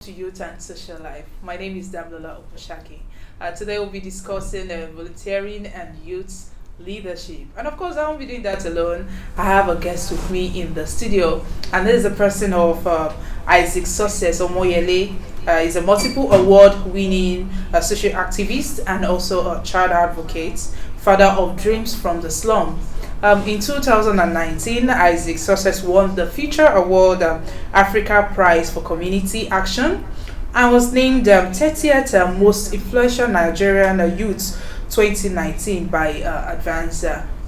to youth and social life. My name is Damlola Oposhaki. Today we'll be discussing volunteering and youth leadership. And of course, I won't be doing that alone. I have a guest with me in the studio, and this is the person of Isaac Success Omoyele. He's a multiple award-winning social activist and also a child advocate, father of dreams from the slum. In 2019, Isaac Success won the Future Award Africa Prize for Community Action and was named 30th Most Influential Nigerian Youth 2019 by Advanced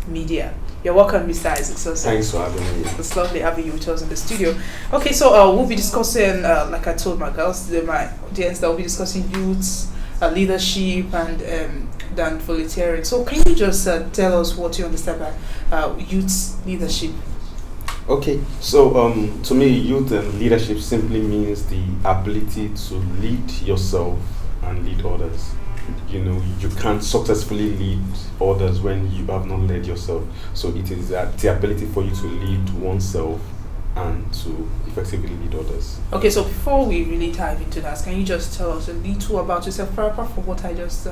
Media. You're welcome, Mr. Isaac Success. Thanks for having me. It's lovely having you with us in the studio. Okay, so we'll be discussing, like I told my girls, my audience, that we'll be discussing youth leadership and than volunteering. So can you just tell us what you understand by youth leadership? Okay, so to me, youth and leadership simply means the ability to lead yourself and lead others. You know, you can't successfully lead others when you have not led yourself. So it is the ability for you to lead oneself and to effectively lead others. Okay, so before we really dive into that, can you just tell us a little about yourself, apart from what I just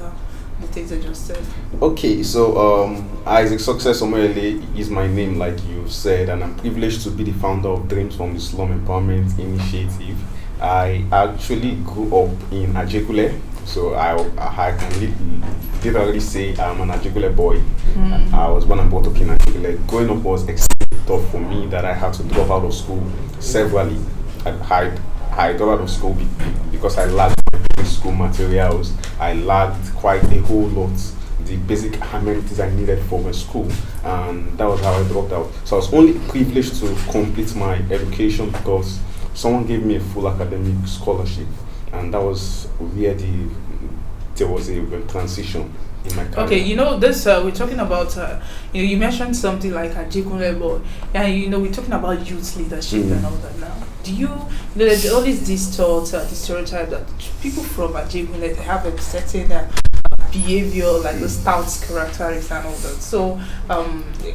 the things I just said? Okay, so Isaac Success Omoyele is my name, like you said, and I'm privileged to be the founder of Dreams from the Slum Empowerment Initiative. I actually grew up in Ajekule, so I can literally say I'm an Ajekule boy. I was born and brought up in Ajekule. Growing up was extremely tough for me that I had to drop out of school severally. I dropped out of school because I lacked school materials. I lacked quite a whole lot, the basic amenities I needed for my school, and that was how I dropped out. So I was only privileged to complete my education because someone gave me a full academic scholarship, and that was where there was a transition in my career. Okay, you know this. We're talking about. You mentioned something like Ajegunle boy, and we're talking about youth leadership and all that now. Do you know there's always this thought, this stereotype that people from Ajegunle, they have a certain behavior, like the stout characteristics and all that. So,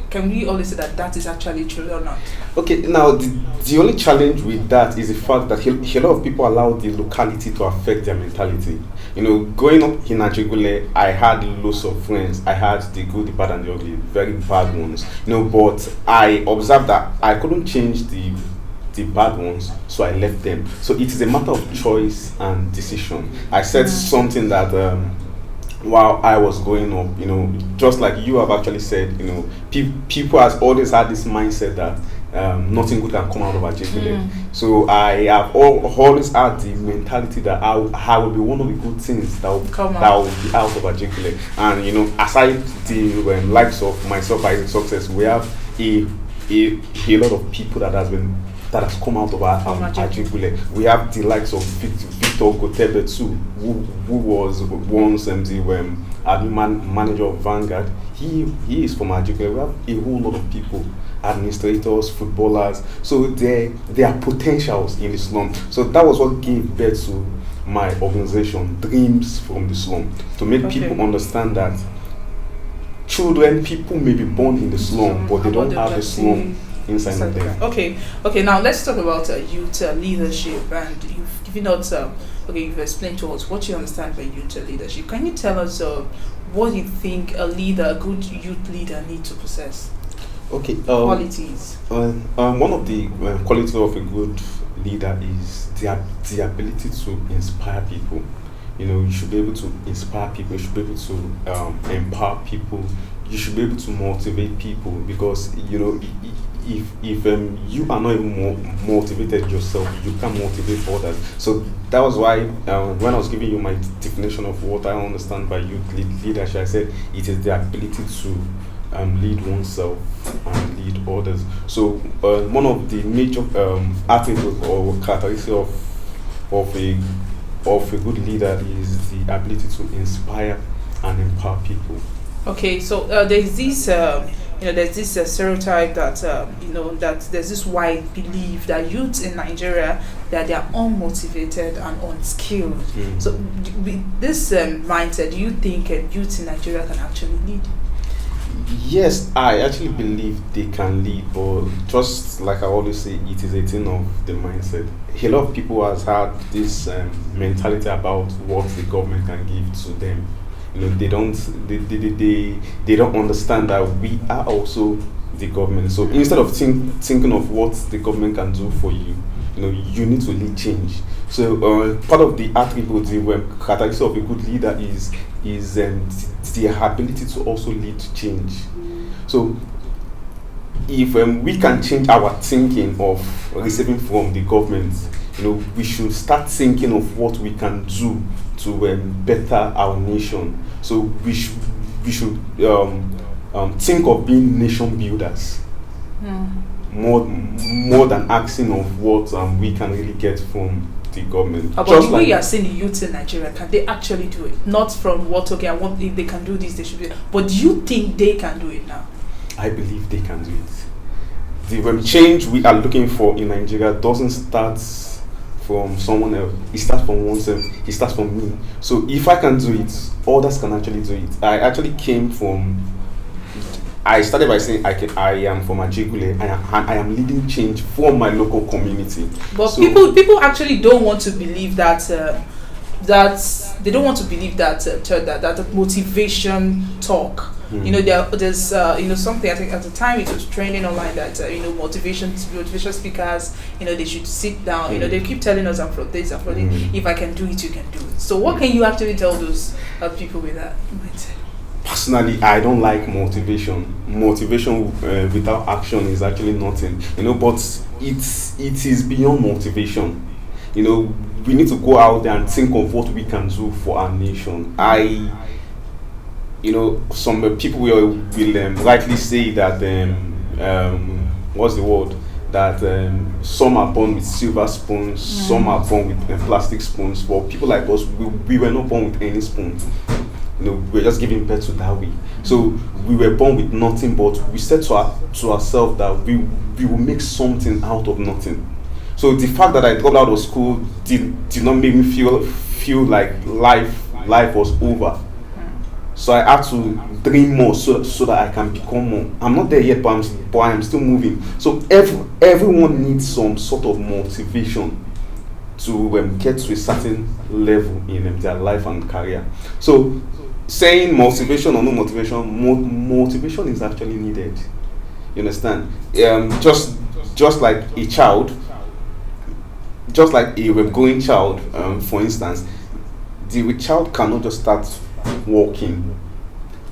can we always say that that is actually true or not? Okay, now the only challenge with that is the fact that a lot of people allow the locality to affect their mentality. You know, growing up in Ajegule, I had lots of friends. I had the good, the bad, and the ugly, very bad ones. You know, but I observed that I couldn't change the bad ones, so I left them. So it is a matter of choice and decision. I said something that while I was growing up, you know, just like you have actually said, you know, people has always had this mindset that nothing good can come out of Ajegule. So I have always had the mentality that I will be one of the good things that will be out of Ajegule. And you know, aside the likes of myself, Isaac Success, we have a lot of people that has come out of Ajegule. We have the likes of Victor Gotebe too, who was once the admin manager of Vanguard. He is from Ajegule. We have a whole lot of people, administrators, footballers. So there are potentials in the slum. So that was what gave birth to my organization, Dreams from the Slum, to make people understand that people may be born in the slum, but they don't have the slum inside of them. Okay. Now let's talk about youth leadership, and you've given us. You've explained to us what you understand by youth leadership. Can you tell us what you think a good youth leader needs to possess? Okay. Qualities. One of the qualities of a good leader is the ability to inspire people. You know, you should be able to inspire people. You should be able to empower people. You should be able to motivate people, because you know, if you are not even motivated yourself, you can't motivate others. So that was why when I was giving you my definition of what I understand by youth leadership, I said it is the ability to lead oneself and lead others. So one of the major attributes or characteristics of a good leader is the ability to inspire and empower people. Okay, so there's this stereotype that that there's this wide belief that youth in Nigeria, that they are unmotivated and unskilled. So with this mindset, do you think youth in Nigeria can actually lead? Yes, I actually believe they can lead, but just like I always say, it is a thing of the mindset. A lot of people has had this mentality about what the government can give to them. They don't they don't understand that we are also the government. So instead of thinking of what the government can do for you, you need to lead change. So part of the attributes, the characteristics of a good leader is the ability to also lead change. So if we can change our thinking of receiving from the government, we should start thinking of what we can do to better our nation. So we should think of being nation builders more than asking of what we can really get from the government. But the way you are saying the youth in Nigeria, can they actually do it? Not from what, okay, I want, if they can do this, they should do it. But do you think they can do it now? I believe they can do it. The change we are looking for in Nigeria doesn't start from someone else. It starts from oneself. It starts from me. So if I can do it, others can actually do it. I started by saying I am from Ajigule, and I am leading change from my local community. But so people actually don't want to believe that they don't want to believe that motivation talk. There's something, I think at the time it was trending online that motivation speakers, they should sit down. They keep telling us I'm from this, I'm from this. If I can do it, you can do it. So what can you actually tell those people with that mindset? Personally, I don't like motivation. Motivation without action is actually nothing. But it is beyond motivation. We need to go out there and think of what we can do for our nation. Some people will rightly say that what's the word? That some are born with silver spoons, some are born with plastic spoons. But people like us, we were not born with any spoons. We're just giving birth to that way. So we were born with nothing, but we said to ourselves that we will make something out of nothing. So the fact that I dropped out of school did not make me feel like life was over. So I had to dream more so that I can become more. I'm not there yet, but I'm still moving. So everyone needs some sort of motivation to get to a certain level in their life and career. So saying motivation or no motivation is actually needed. You understand? Just like a child, just like a growing child, for instance, the child cannot just start walking.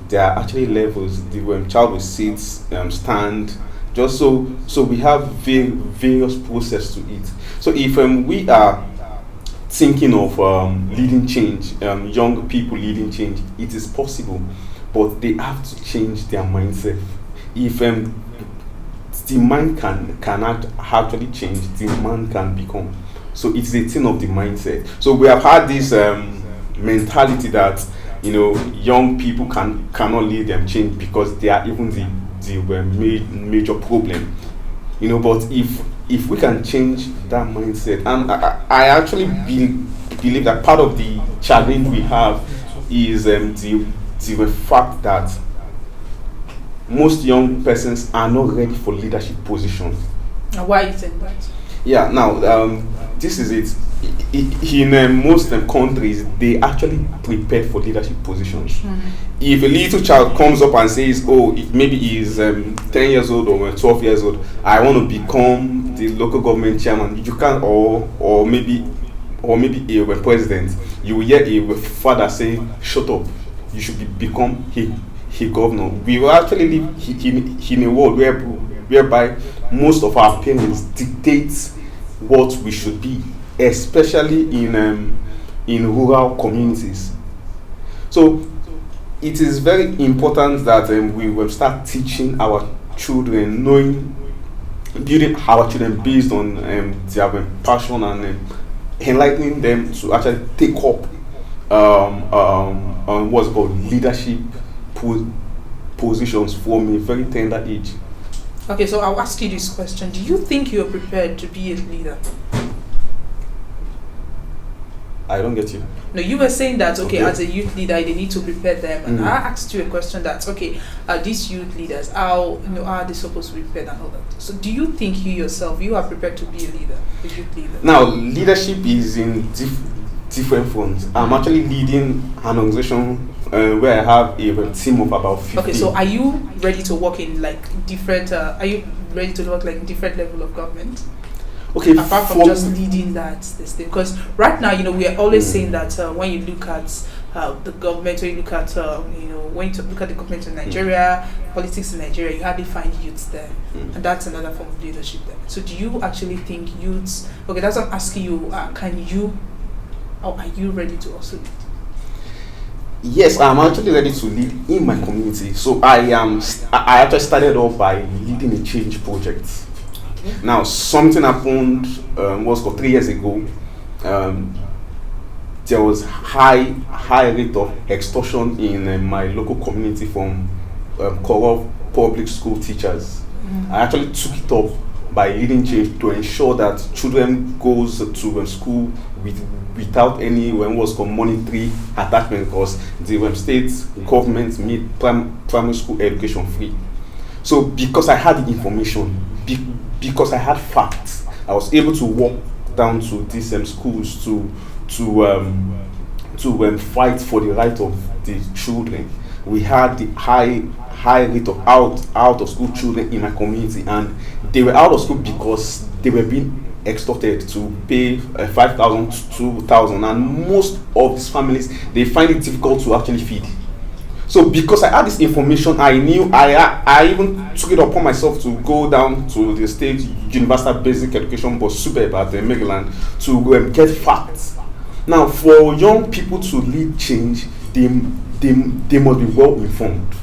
There are actually levels. The child will sit, stand, just so we have various process to it. So if we are thinking of leading change, young people leading change, it is possible, but they have to change their mindset. If the mind can actually change, the man can become. So it's a thing of the mindset. So we have had this mentality that young people cannot lead them change because they are even the major problem. But if we can change that mindset, and I actually believe that part of the challenge we have is the fact that most young persons are not ready for leadership positions. Why you think that? Yeah, now this is it. In most countries, they actually prepare for leadership positions. If a little child comes up and says, maybe he's 10 years old or 12 years old, I want to become the local government chairman, you can't, or maybe a president, you will hear a father say, shut up, you should become a governor. We will actually live in a world whereby most of our parents dictate what we should be, especially in rural communities. So it is very important that we will start teaching our children, building our children based on their passion and enlightening them to actually take up what's called leadership positions from a very tender age. Okay, so I'll ask you this question. Do you think you're prepared to be a leader? I don't get you. No, you were saying that okay, Okay. as a youth leader, they need to prepare them, and I asked you a question that okay, these youth leaders, how are they supposed to be prepared and all that? So, do you think you yourself you are prepared to be a leader, a youth leader? Now, leadership is in different fronts. I'm actually leading an organization where I have a team of about 50. Okay, so are you ready to work in like different? Are you ready to work like in different level of government? Okay, Apart from just leading that this thing, because right now we are always saying that when you look at the government, when you look at when you look at the government in Nigeria, politics in Nigeria, you hardly find youths there, and that's another form of leadership there. So do you actually think youths? Okay, that's what I'm asking you. Can you, or are you ready to also lead? Yes, I'm actually ready to lead in my community. So I actually started off by leading a change project. Now, something happened, was called 3 years ago. There was high rate of extortion in my local community from corrupt public school teachers. I actually took it up by leading change to ensure that children goes to school without any what's called monetary attachment, because the state government made primary school education free. So because I had the information, because I had facts, I was able to walk down to these schools to fight for the right of the children. We had the high rate of out of school children in my community, and they were out of school because they were being extorted to pay 5,000 to 2,000, and most of these families, they find it difficult to actually feed. So because I had this information, I knew I even took it upon myself to go down to the state universal basic education board, super at Maryland, to get facts. Now, for young people to lead change, they must be well informed.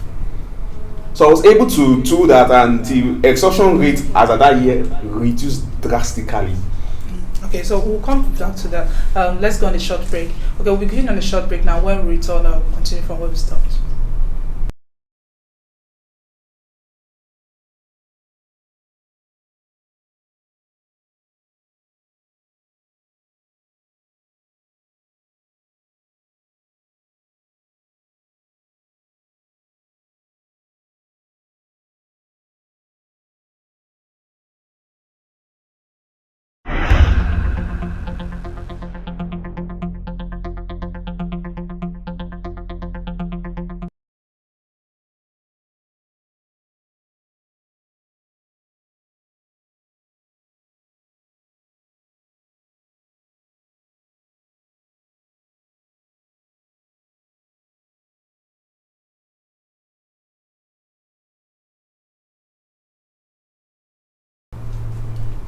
So I was able to do that, and the extortion rate as of that year reduced drastically. Okay, so we'll come back to that. Let's go on a short break. Okay, we'll be going on a short break now. When we return, I'll continue from where we stopped.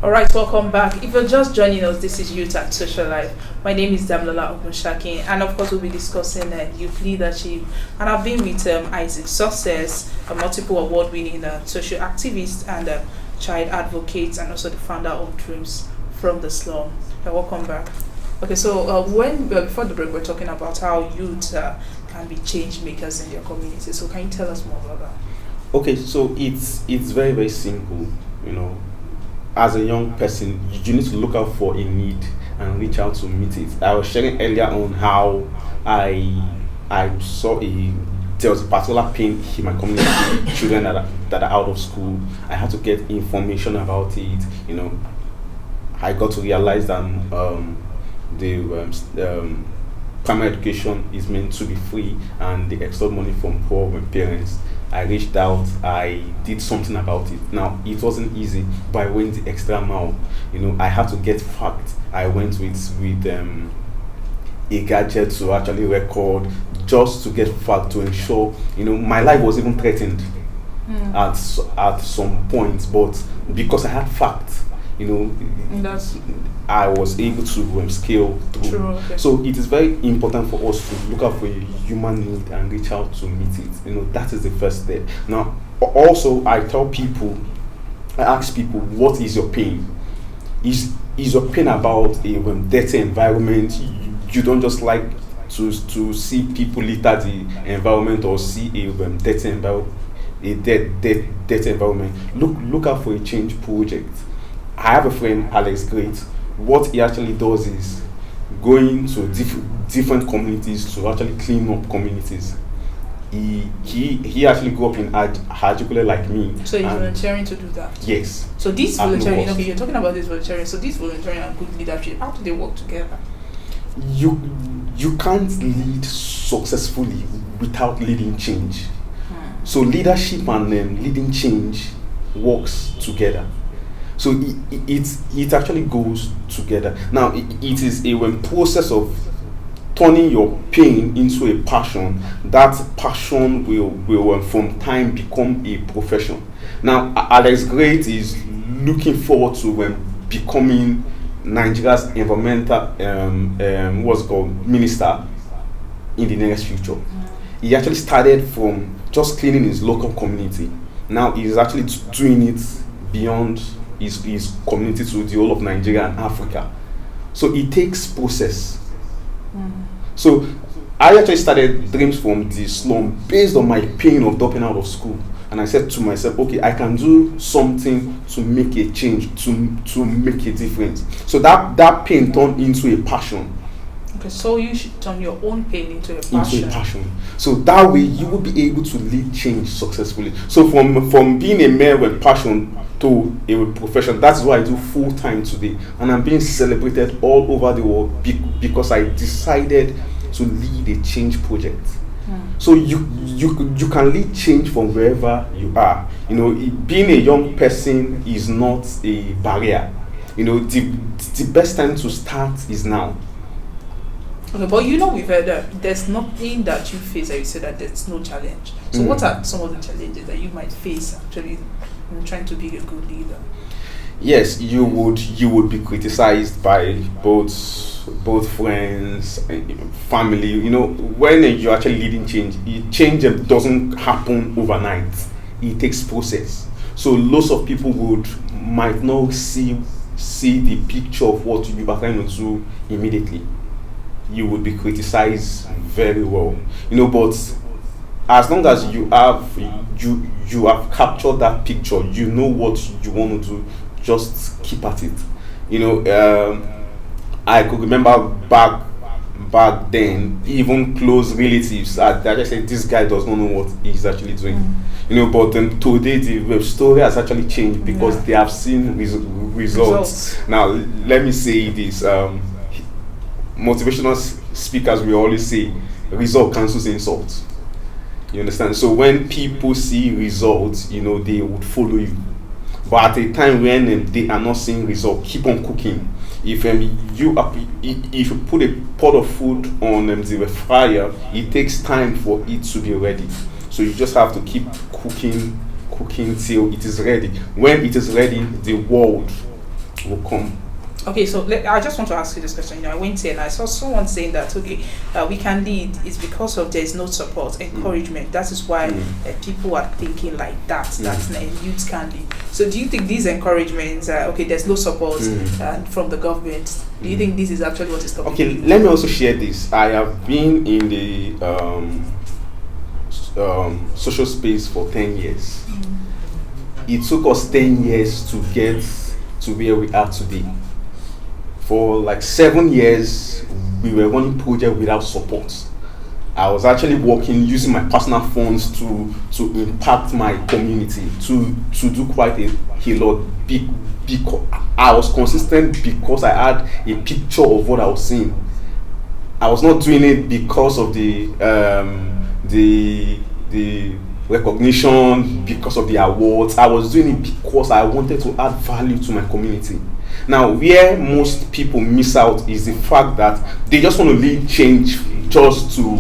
Alright, welcome back. If you're just joining us, this is Youth at Social Life. My name is Damlola Ogunshaki, and of course we'll be discussing youth leadership. And I've been with Isaac Success, a multiple award-winning social activist and child advocate, and also the founder of Dreams from the Slum. Welcome back. Okay, so before the break, we're talking about how youth can be change makers in their community. So can you tell us more about that? Okay, so it's very, very simple, As a young person, you need to look out for a need and reach out to meet it. I was sharing earlier on how I saw there was a particular pain in my community, children that are out of school. I had to get information about it. I got to realize that the primary education is meant to be free, and they extort money from poor parents. I reached out, I did something about it. Now, it wasn't easy, but I went the extra mile. I had to get facts. I went with a gadget to actually record, just to get fact, to ensure, my life was even threatened at some point, but because I had facts, I was able to scale through. True, okay. So it is very important for us to look out for a human need and reach out to meet it. That is the first step. Now, also, I ask people, what is your pain? Is your pain about a dirty environment? You don't just like to see people litter the environment, or see a dirty environment. Dirty environment. Look out for a change project. I have a friend, Alex Great. What he actually does is going to different communities to actually clean up communities. He actually grew up in Ajikule like me. So he's volunteering to do that? Yes. So this At no volunteering, cost. okay, you're talking about this volunteering. So this volunteering and good leadership, how do they work together? You can't lead successfully without leading change. So leadership and leading change works together. So it actually goes together. Now it is a process of turning your pain into a passion. That passion will from time become a profession. Now Alex Great is looking forward to becoming Nigeria's environmental what's it called minister in the nearest future. He actually started from just cleaning his local community. Now he's actually doing it beyond his community to the whole of Nigeria and Africa. So it takes process. So I actually started Dreams from the Slum based on my pain of dropping out of school. And I said to myself, okay, I can do something to make a change, to make a difference. So that pain turned into a passion. Okay, so you should turn your own pain into a passion. Into a passion. So that way you will be able to lead change successfully. So from being a man with passion to a profession, that's why I do full time today. And I'm being celebrated all over the world because I decided to lead a change project. So you can lead change from wherever you are. Being a young person is not a barrier. The best time to start is now. Okay, but we've heard that there's nothing that you face that you say that there's no challenge. So what are some of the challenges that you might face actually in trying to be a good leader? Yes, you would be criticized by both friends and family. When you're actually leading change doesn't happen overnight. It takes process. So lots of people might not see the picture of what you are trying to do immediately. You would be criticized very well. But as long as you have captured that picture, you know what you want to do, just keep at it. I could remember back then, even close relatives, I just said this guy does not know what he's actually doing. But today the story has actually changed because they have seen results. Now let me say this: motivational speakers will always say, "Result cancels insult." You understand? So when people see results, they would follow you. But at a time when they are not seeing results, keep on cooking. If you put a pot of food on the fire, it takes time for it to be ready. So you just have to keep cooking till it is ready. When it is ready, the world will come. Okay, so I just want to ask you this question. I went here and I saw someone saying that we can lead is because of there is no support, encouragement. That is why people are thinking like that. That's youth can lead. So do you think these encouragements, there's no support from the government? Do you think this is actually what is stopping? Okay, let me also share this. I have been in the social space for 10 years. It took us 10 years to get to where we are today. For like 7 years, we were running projects without support. I was actually working using my personal funds to impact my community, to do quite a lot. Because I was consistent because I had a picture of what I was seeing. I was not doing it because of the recognition, because of the awards. I was doing it because I wanted to add value to my community. Now, where most people miss out is the fact that they just want to lead change just to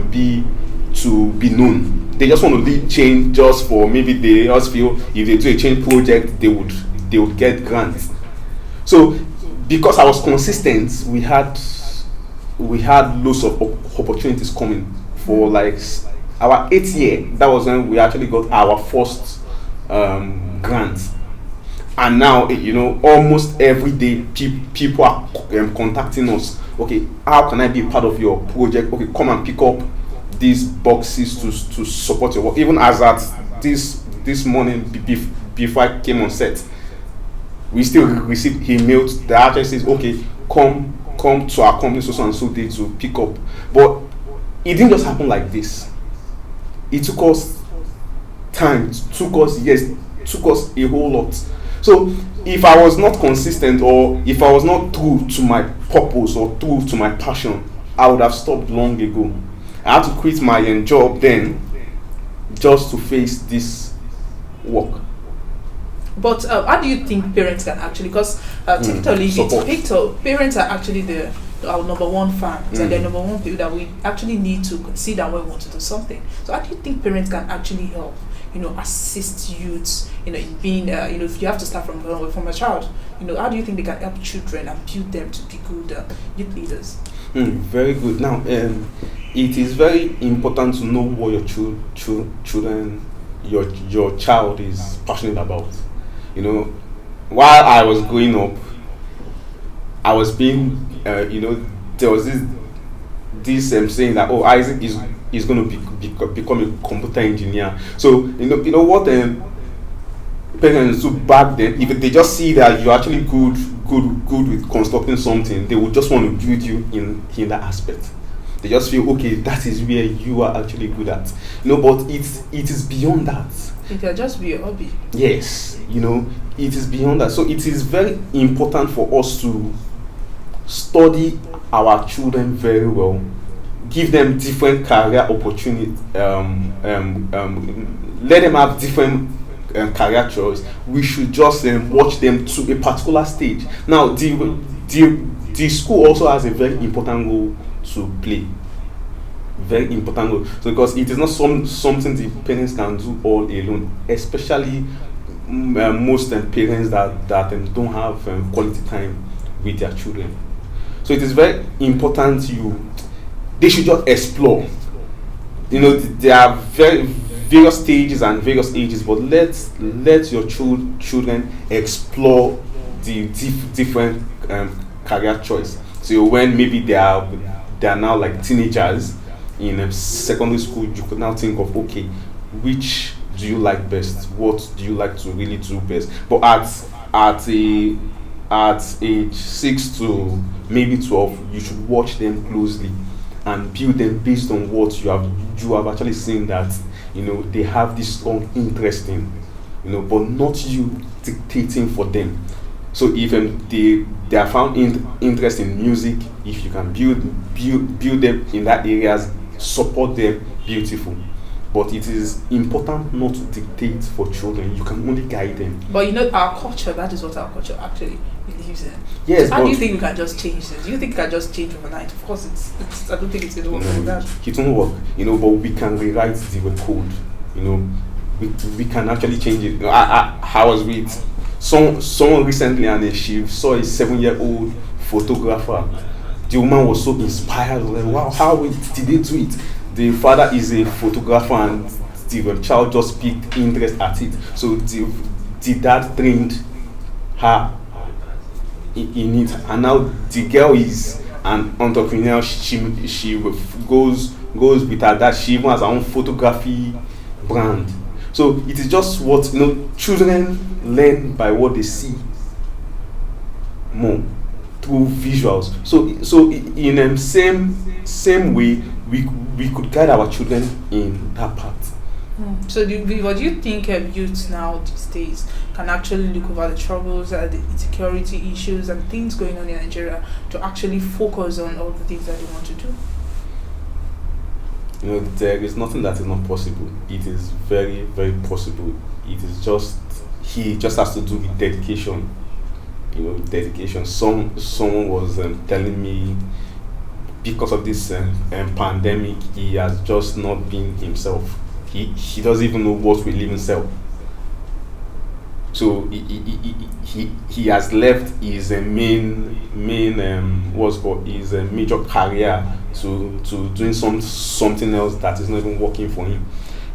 be known. They just want to lead change just for maybe they just feel if they do a change project they would get grants. So because I was consistent, we had lots of opportunities coming. For like our 8th year, that was when we actually got our first grant. And now, almost every day people are contacting us. Okay, how can I be part of your project? Okay, come and pick up these boxes to support your work. Even as at this morning, before I came on set, we still received emails that actually says, okay, come come to our company so and so day to pick up. But it didn't just happen like this. It took us time, took us years, took us a whole lot. So if I was not consistent, or if I was not true to my purpose or true to my passion, I would have stopped long ago. I had to quit my job then just to face this work. But how do you think parents can actually, because typically parents are actually our number one fans and the number one people that we actually need to consider when we want to do something. So how do you think parents can actually help, assist youths, in being, if you have to start from a child, how do you think they can help children and build them to be good youth leaders? Very good. Now, it is very important to know what your children, your child is passionate about. While I was growing up, I was being, there was this saying that, oh, Isaac is going to become a computer engineer. So what parents do back then, if they just see that you're actually good with constructing something, they would just want to build you in that aspect. They just feel, okay, that is where you are actually good at. But it is beyond that. It can just be a hobby. Yes, it is beyond that. So it is very important for us to study our children very well, give them different career opportunities, let them have different career choice. We should just watch them to a particular stage. Now, the school also has a very important role to play. Very important role. So because it is not something the parents can do all alone, especially most parents that don't have quality time with their children. So it is very important they should just explore. There are various stages and various ages, but let your children explore the different career choice. So when maybe they are now like teenagers in secondary school, you could now think of, okay, which do you like best? What do you like to really do best? But at age 6 to maybe 12, you should watch them closely and build them based on what you have actually seen that they have this strong interest in, but not you dictating for them. So if they are found interest in music, if you can build them in that areas, support them, beautiful. But it is important not to dictate for children. You can only guide them. But our culture, that is what our culture actually believes in. Yes. So how do you think we can just change this? Do you think it can just change overnight? Of course, I don't think it's going to work like that. It won't work, but we can rewrite the code. We can actually change it. I was with someone recently, and she saw a 7-year-old photographer. The woman was so inspired. Like, wow, how did they do it? The father is a photographer, and the child just picked interest at it. So the dad trained her in it, and now the girl is an entrepreneur. She goes with her dad. She even has her own photography brand. So it is just what children learn by what they see more through visuals. So in same way we could guide our children in that part. So what do you think youths now these days can actually look over the troubles, the insecurity issues and things going on in Nigeria to actually focus on all the things that they want to do? There is nothing that is not possible. It is very, very possible. It is he just has to do with dedication. Dedication. Someone was telling me, because of this pandemic, he has just not been himself. He doesn't even know what will live himself. So he has left his main his major career to doing something else that is not even working for him.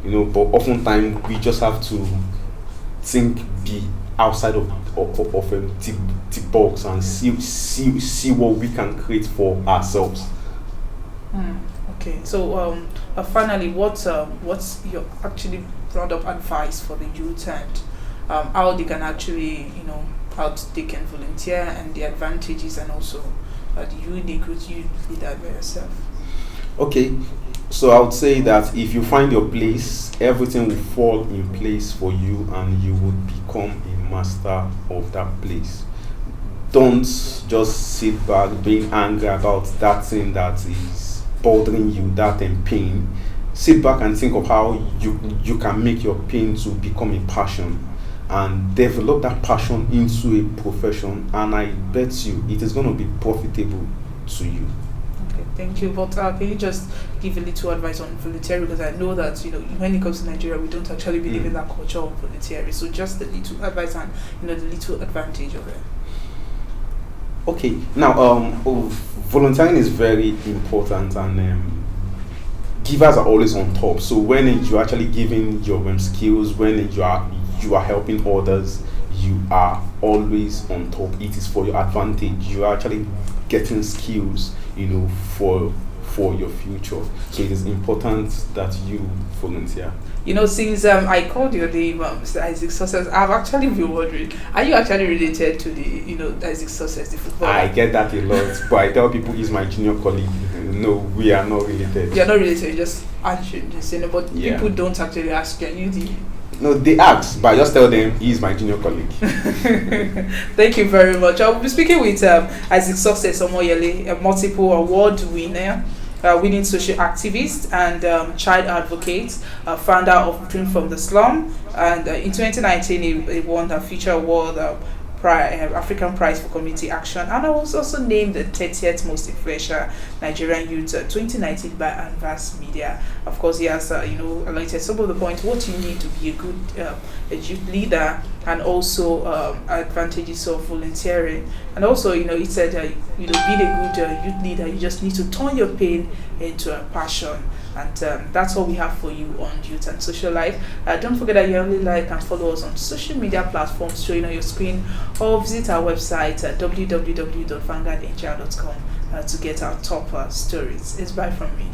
But oftentimes we just have to be outside of the box and see what we can create for ourselves. Okay, so finally, what's your actually brought up advice for the youth and how they can actually how they can volunteer and the advantages and also you in a good youth leader by yourself? Okay, so I would say that if you find your place, everything will fall in place for you and you would become a master of that place. Don't just sit back being angry about that thing that is bothering you, that in pain. Sit back and think of how you can make your pain to become a passion and develop that passion into a profession, and I bet you it is going to be profitable to you. Okay, thank you. But can you just give a little advice on volunteering? Because I know that when it comes to Nigeria, we don't actually believe in that culture of volunteering. So just a little advice and the little advantage of it. Okay, now volunteering is very important, and givers are always on top. So when you're actually giving your skills, when you are helping others, you are always on top. It is for your advantage. You are actually getting skills, for your future. So it is important that you volunteer. Since I called your name, Mr. Isaac Success, I've actually been wondering, are you actually related to the, Isaac Success, the footballer? I get that a lot, but I tell people he's my junior colleague. No, we are not related. You're not related, you just answering this, but people don't actually ask you, are you the... No, they ask, but I just tell them he's my junior colleague. Thank you very much. I will be speaking with Isaac Success Omoyele, a multiple award winner, winning social activist and child advocate, founder of Dream from the Slum, and in 2019 he won the Future Award African Prize for Community Action, and I was also named the 30th most influential Nigerian youth 2019 by Advance Media. Of course, he has highlighted some of the points what you need to be a good a youth leader, and also advantages of volunteering. And also, he said being a good youth leader, you just need to turn your pain into a passion. And that's all we have for you on Youth and Social Life. Don't forget that you only like and follow us on social media platforms showing on your screen, or visit our website at www.vanguardhr.com to get our top stories. It's bye from me.